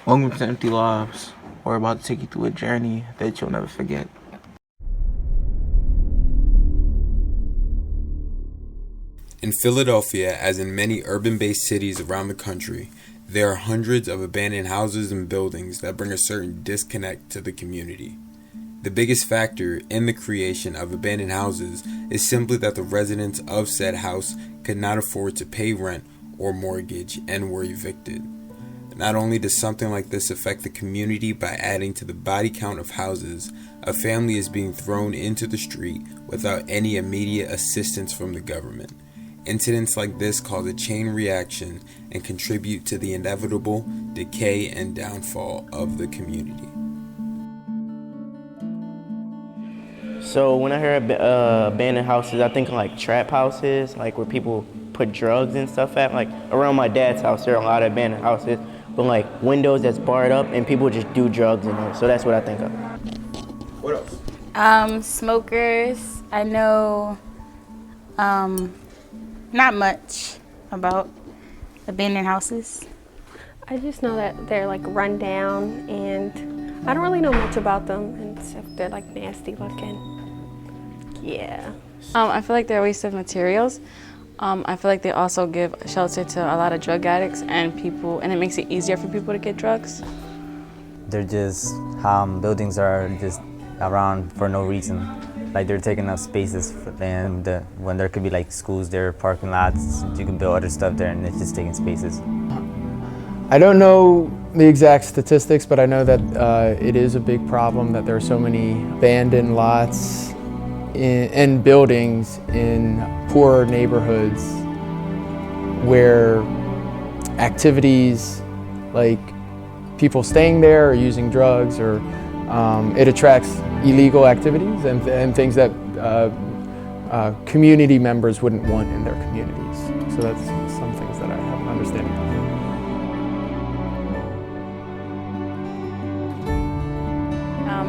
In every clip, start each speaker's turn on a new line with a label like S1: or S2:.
S1: Welcome to Empty Lives. We're about to take you through a journey that you'll never forget.
S2: In Philadelphia, as in many urban-based cities around the country, there are hundreds of abandoned houses and buildings that bring a certain disconnect to the community. The biggest factor in the creation of abandoned houses is simply that the residents of said house could not afford to pay rent or mortgage and were evicted. Not only does something like this affect the community by adding to the body count of houses, a family is being thrown into the street without any immediate assistance from the government. Incidents like this cause a chain reaction and contribute to the inevitable decay and downfall of the community.
S3: So when I hear abandoned houses, I think of like trap houses, like where people put drugs and stuff at. Like around my dad's house, there are a lot of abandoned houses, but like windows that's barred up and people just do drugs in there. So that's what I think of.
S2: What else?
S4: Smokers. I know not much about abandoned houses.
S5: I just know that they're like run down, and I don't really know much about them, and except they're like nasty looking. Yeah.
S6: I feel like they're a waste of materials. I feel like they also give shelter to a lot of drug addicts and people, and it makes it easier for people to get drugs.
S7: They're just buildings are just around for no reason. Like they're taking up spaces, and when there could be like schools there, parking lots, you can build other stuff there, and it's just taking spaces.
S8: I don't know the exact statistics, but I know that it is a big problem that there are so many abandoned lots and buildings in poor neighborhoods where activities like people staying there or using drugs, or it attracts illegal activities and things that community members wouldn't want in their communities. So that's some things that I have an understanding of.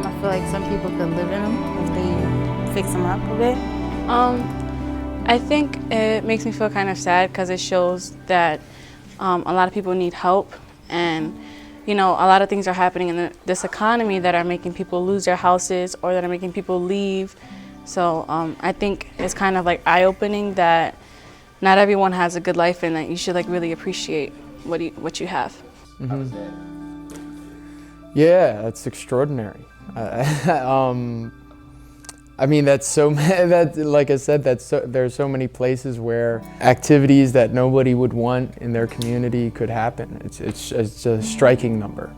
S4: I feel like some people could live in them if they fix them up a bit.
S6: I think it makes me feel kind of sad because it shows that a lot of people need help, and a lot of things are happening in this economy that are making people lose their houses or that are making people leave. So I think it's kind of like eye-opening that not everyone has a good life and that you should like really appreciate what you have.
S8: Mm-hmm. Yeah, that's extraordinary. I mean, that's so. That, like I said, there's so many places where activities that nobody would want in their community could happen. It's a striking number.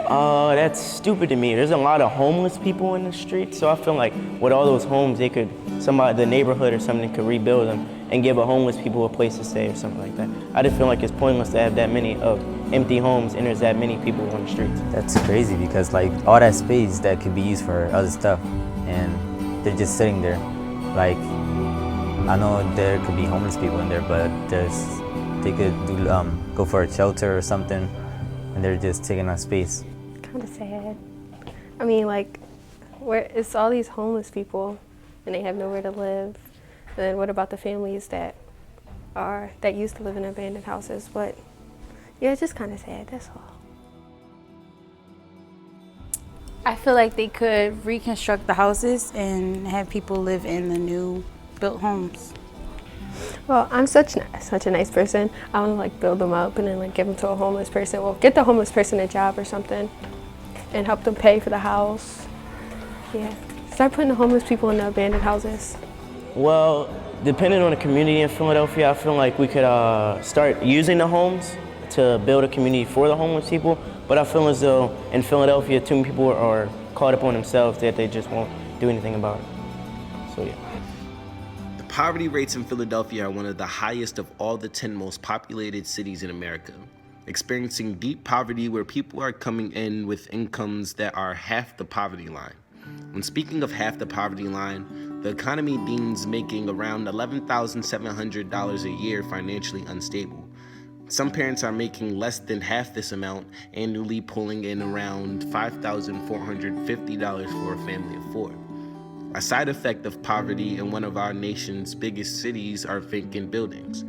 S3: That's stupid to me. There's a lot of homeless people in the streets, so I feel like with all those homes, the neighborhood or something could rebuild them and give homeless people a place to stay or something like that. I just feel like it's pointless to have that many of empty homes and there's that many people on the streets.
S7: That's crazy because like all that space that could be used for other stuff, and they're just sitting there. Like I know there could be homeless people in there, but they could go for a shelter or something, and they're just taking up space.
S5: Kind of sad. I mean, like, it's all these homeless people, and they have nowhere to live. And then what about the families that used to live in abandoned houses? But yeah, it's just kind of sad. That's all.
S4: I feel like they could reconstruct the houses and have people live in the new built homes.
S5: Well, I'm such a nice person. I want to like build them up and then like give them to a homeless person. Well, get the homeless person a job or something and help them pay for the house. Yeah. Start putting the homeless people in the abandoned houses.
S3: Well, depending on the community in Philadelphia, I feel like we could start using the homes to build a community for the homeless people. But I feel as though in Philadelphia, too many people are caught up on themselves that they just won't do anything about it. So yeah.
S9: Poverty rates in Philadelphia are one of the highest of all the 10 most populated cities in America, experiencing deep poverty where people are coming in with incomes that are half the poverty line. When speaking of half the poverty line, the economy deems making around $11,700 a year financially unstable. Some parents are making less than half this amount annually, pulling in around $5,450 for a family of four. A side effect of poverty in one of our nation's biggest cities are vacant buildings.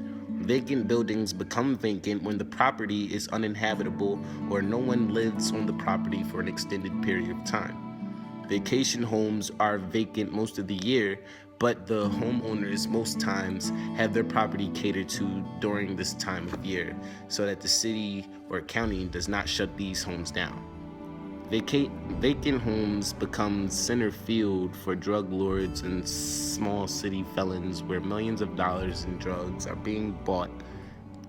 S9: Vacant buildings become vacant when the property is uninhabitable or no one lives on the property for an extended period of time. Vacation homes are vacant most of the year, but the homeowners most times have their property catered to during this time of year so that the city or county does not shut these homes down. Vacant homes become center field for drug lords and small city felons where millions of dollars in drugs are being bought,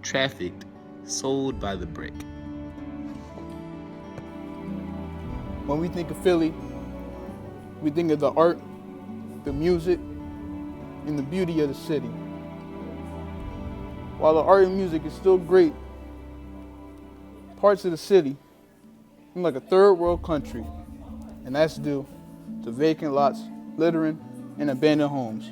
S9: trafficked, sold by the brick.
S10: When we think of Philly, we think of the art, the music, and the beauty of the city. While the art and music is still great, parts of the city seem like a third world country, and that's due to vacant lots, littering, and abandoned homes.